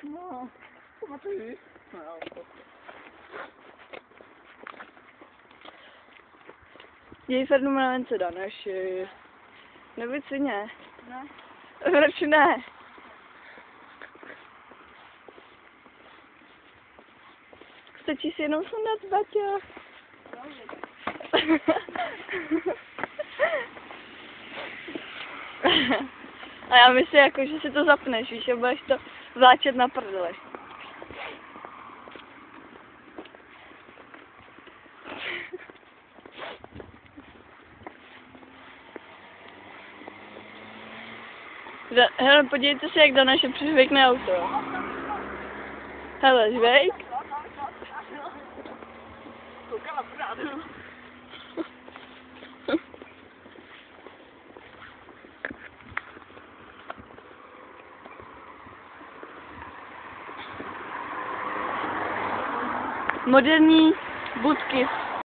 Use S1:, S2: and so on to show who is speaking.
S1: No, pamatuji. No,
S2: Děj se na vence, Daneši. Nebo si ne?
S1: ne.
S2: Proč ne? Stačí si jenom sundat baťa. A já myslím, jako, že si to zapneš, víš, a budeš to vláčet na prdele. Hele, podívejte se, jak Daneše přizvykne auto. Hele, žvejk.
S1: Koukala v rádu.
S2: Moderní budky